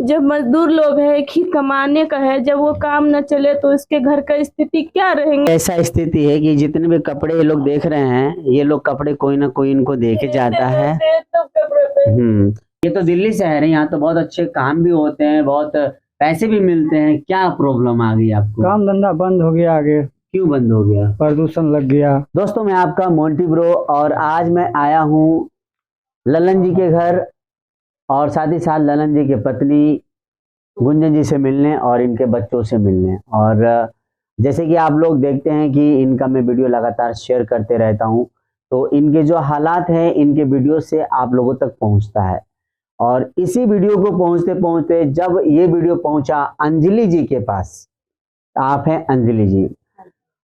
जब मजदूर लोग है, एक ही कमाने का है, जब वो काम न चले तो इसके घर का स्थिति क्या रहेंगे। ऐसा स्थिति है कि जितने भी कपड़े ये लोग देख रहे हैं, ये लोग कपड़े कोई ना कोई इनको दे के जाता है। ये तो दिल्ली शहर है, यहाँ तो बहुत अच्छे काम भी होते हैं, बहुत पैसे भी मिलते हैं। क्या प्रॉब्लम आ गई आपको? काम धंधा बंद हो गया। आगे क्यों बंद हो गया? प्रदूषण लग गया। दोस्तों, मैं आपका मोंटी ब्रो और आज मैं आया हूँ ललन जी के घर और साथ ही साथ ललन जी के पत्नी गुंजन जी से मिलने और इनके बच्चों से मिलने। और जैसे कि आप लोग देखते हैं कि इनका मैं वीडियो लगातार शेयर करते रहता हूं, तो इनके जो हालात हैं इनके वीडियो से आप लोगों तक पहुंचता है। और इसी वीडियो को पहुंचते पहुंचते जब ये वीडियो पहुंचा अंजलि जी के पास, आप हैं अंजलि जी,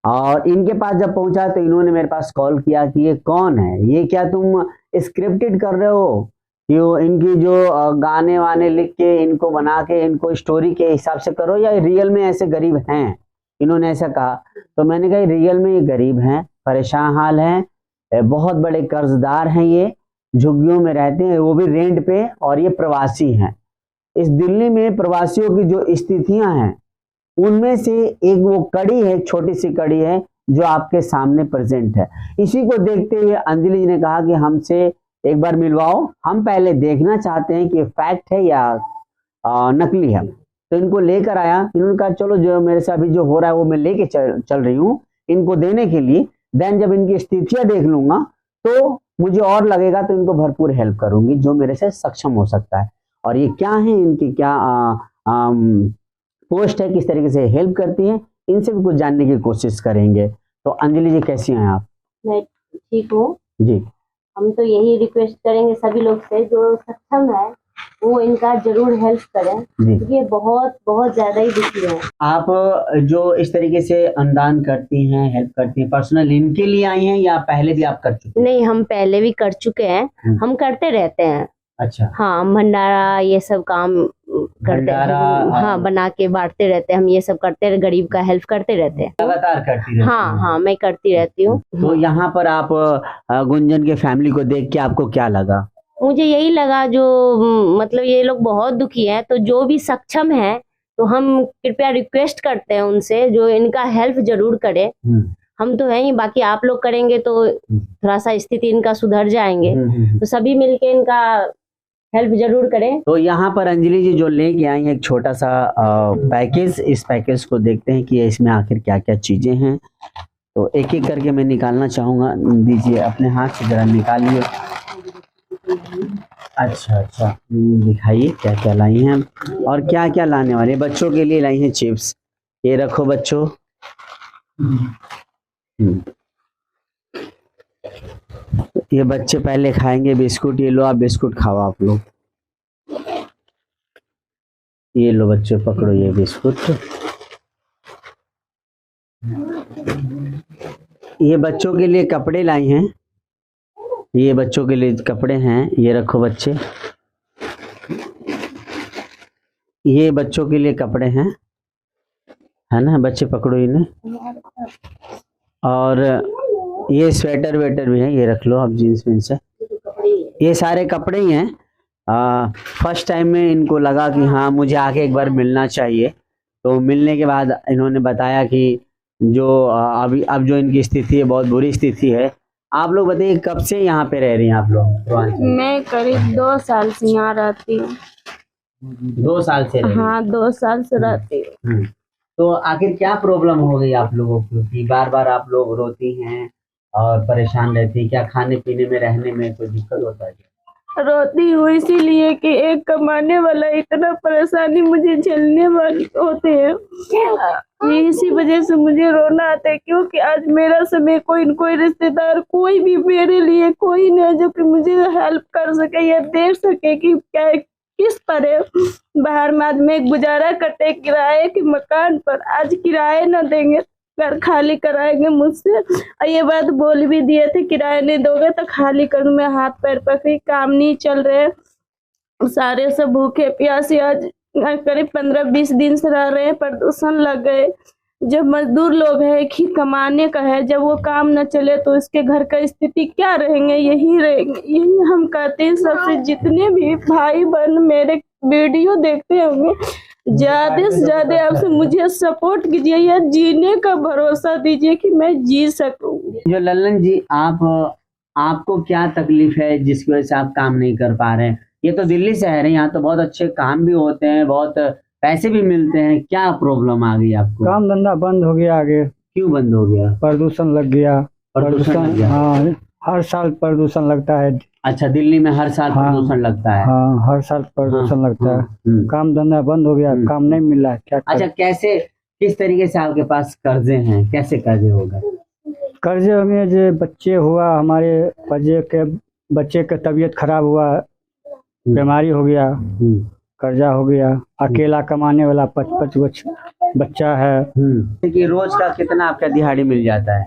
और इनके पास जब पहुंचा तो इन्होंने मेरे पास कॉल किया कि ये कौन है, ये क्या तुम स्क्रिप्टेड कर रहे हो, कि इनकी जो गाने वाने लिख के इनको बना के इनको स्टोरी के हिसाब से करो, या रियल में ऐसे गरीब हैं? इन्होंने ऐसा कहा। तो मैंने कहा रियल में ये गरीब हैं, परेशान हाल हैं, बहुत बड़े कर्जदार हैं, ये झुग्गियों में रहते हैं, वो भी रेंट पे, और ये प्रवासी हैं। इस दिल्ली में प्रवासियों की जो स्थितियां हैं उनमें से एक वो कड़ी है, छोटी सी कड़ी है जो आपके सामने प्रेजेंट है। इसी को देखते हुए अंजलि जी ने कहा कि हमसे एक बार मिलवाओ, हम पहले देखना चाहते हैं कि फैक्ट है या नकली है। तो इनको लेकर आया। इन्होंने कहा चलो जो मेरे से अभी जो हो रहा है वो मैं लेके चल रही हूँ इनको देने के लिए। देन जब इनकी स्थितियां देख लूंगा तो मुझे और लगेगा तो इनको भरपूर हेल्प करूंगी जो मेरे से सक्षम हो सकता है। और ये क्या है, इनकी क्या पोस्ट है, किस तरीके से हेल्प करती है, इनसे भी कुछ जानने की कोशिश करेंगे। तो अंजलि जी कैसी हैं आप? मैं ठीक हूँ जी। हम तो यही रिक्वेस्ट करेंगे सभी लोग से जो सक्षम है वो इनका जरूर हेल्प करें। ये बहुत बहुत ज्यादा ही दुखी है। आप जो इस तरीके से अनुदान करती हैं, हेल्प करती हैं, पर्सनल इनके लिए आई हैं या पहले भी आप कर चुके हैं? नहीं, हम पहले भी कर चुके हैं, हम करते रहते हैं। अच्छा। हाँ, भंडारा ये सब काम करते हैं। हाँ, बना के बांटते रहते हैं, हम ये सब करते हैं, गरीब का हेल्प करते रहते हैं। लगातार करती रहती हाँ हाँ, मैं करती रहती हूँ। तो यहाँ पर आप गुंजन के फैमिली को देख के आपको क्या लगा? मुझे यही लगा जो मतलब ये लोग बहुत दुखी हैं, तो जो भी सक्षम है तो हम कृपया रिक्वेस्ट करते हैं उनसे जो इनका हेल्प जरूर करे। हम तो हैं ही, बाकी आप लोग करेंगे तो थोड़ा सा स्थिति इनका सुधर जाएंगे। तो सभी मिलके इनका हेल्प जरूर करें। तो यहाँ पर अंजलि जी जो लेके आई है एक छोटा सा पैकेज, इस पैकेज को देखते हैं कि इसमें आखिर क्या क्या चीजें हैं। तो एक एक करके मैं निकालना चाहूंगा। दीजिए अपने हाथ से जरा निकालिए। अच्छा अच्छा, दिखाइए क्या क्या लाई हैं और क्या क्या लाने वाले। बच्चों के लिए लाई हैं चिप्स, ये रखो बच्चों। ये बच्चे पहले खाएंगे बिस्कुट, ये लो आप बिस्कुट खाओ आप लोग। ये लो बच्चों पकड़ो ये बिस्कुट। ये बच्चों के लिए कपड़े लाई हैं, ये बच्चों के लिए कपड़े हैं, ये रखो बच्चे। ये बच्चों के लिए कपड़े हैं, है ना बच्चे, पकड़ो इन्हें। और ये स्वेटर वेटर भी है, ये रख लो आप, जीन्स विन्स है, ये सारे कपड़े ही हैं। फर्स्ट टाइम में इनको लगा कि हाँ मुझे आके एक बार मिलना चाहिए। तो मिलने के बाद इन्होंने बताया कि जो अब जो इनकी स्थिति है बहुत बुरी स्थिति है। आप लोग बताइए कब से यहाँ पे रह रही हैं आप लोग? मैं करीब 2 साल से यहाँ रहती हूँ। 2 साल से? हाँ, 2 साल से रहती हूँ। तो आखिर क्या प्रॉब्लम हो गई आप लोगों को कि बार बार आप लोग रोती हैं और परेशान रहती हैं? क्या खाने पीने में, रहने में कोई दिक्कत होता है? रोती हूँ इसीलिए कि एक कमाने वाला इतना परेशानी मुझे झेलने वाले होते हैं, इसी वजह से मुझे रोना आता है। क्योंकि आज मेरा समय कोई रिश्तेदार, कोई भी मेरे लिए कोई नहीं जो कि मुझे हेल्प कर सके या देख सके कि क्या किस पर है। बाहर में आज में गुजारा करते किराए के मकान पर, आज किराए न देंगे, घर खाली कराएंगे मुझसे। और ये बात बोल भी दिए थे किराया नहीं दोगे तो खाली कर दूं। मैं हाथ पैर पकड़ी, काम नहीं चल रहे, सारे सब भूखे प्यासे आज करीब 15-20 दिन से रह रहे हैं। प्रदूषण लग गए। जब मजदूर लोग है, एक ही कमाने का है, जब वो काम न चले तो इसके घर का स्थिति क्या रहेंगे, यही रहेंगे। यही हम कहते हैं सबसे, जितने भी भाई बहन मेरे वीडियो देखते होंगे, ज्यादा से ज्यादा आपसे मुझे सपोर्ट कीजिए या जीने का भरोसा दीजिए कि मैं जी सकूंगी। जो ललन जी, आपको क्या तकलीफ है जिसकी वजह से आप काम नहीं कर पा रहे हैं? ये तो दिल्ली शहर है, यहाँ तो बहुत अच्छे काम भी होते हैं, बहुत पैसे भी मिलते हैं, क्या प्रॉब्लम आ गई आपको? काम धंधा बंद हो गया आगे, क्यों बंद हो गया? प्रदूषण लग गया। प्रदूषण लग गया? हाँ, हर साल प्रदूषण लगता है। अच्छा, दिल्ली में हर साल हाँ। प्रदूषण लगता है? हाँ, हर साल प्रदूषण लगता है। काम धंधा बंद हो गया, काम नहीं मिल रहा है, क्या अच्छा, कैसे, किस तरीके से आपके पास कर्जे हैं, कैसे कर्जे होगा? कर्जे में जो बच्चे हुआ, हमारे बच्चे के तबीयत खराब हुआ, बीमारी हो गया, कर्जा हो गया, अकेला कमाने वाला 5 बच्चा है। कि रोज का कितना आपका दिहाड़ी मिल जाता है?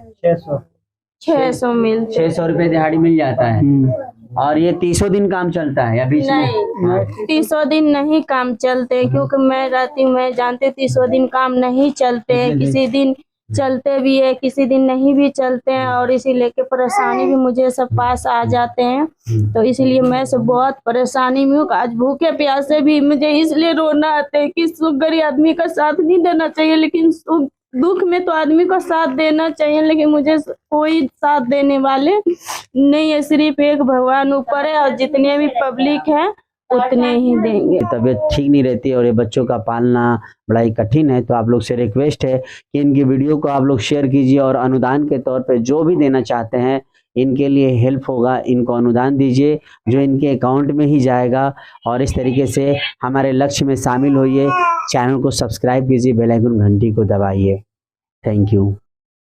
600 मिलते 600 रुपए दिहाड़ी मिल जाता है। और ये 30 दिन काम चलता है या बीच में? नहीं, 30 दिन नहीं काम चलते, क्योंकि मैं रहती हूँ, मैं जानते 30 दिन काम नहीं चलते हैं, किसी दिन चलते भी है, किसी दिन नहीं भी चलते हैं, और इसी लेके परेशानी भी मुझे सब पास आ जाते हैं। तो इसीलिए मैं सब बहुत परेशानी में हूँ। आज भूखे प्यासे भी मुझे इसलिए रोना आता है कि सुख गरीब आदमी का साथ नहीं देना चाहिए, लेकिन सुख दुख में तो आदमी को साथ देना चाहिए, लेकिन मुझे कोई साथ देने वाले नहीं है, सिर्फ एक भगवान ऊपर है, और जितने भी पब्लिक है उतने ही देंगे। तबीयत ठीक नहीं रहती है और ये बच्चों का पालना बड़ा ही कठिन है, तो आप लोग से रिक्वेस्ट है कि इनकी वीडियो को आप लोग शेयर कीजिए और अनुदान के तौर पे जो भी देना चाहते हैं, इनके लिए हेल्प होगा, इनको अनुदान दीजिए जो इनके अकाउंट में ही जाएगा। और इस तरीके से हमारे लक्ष्य में शामिल होइए। चैनल को सब्सक्राइब कीजिए, बेल आइकन घंटी को दबाइए। Thank you.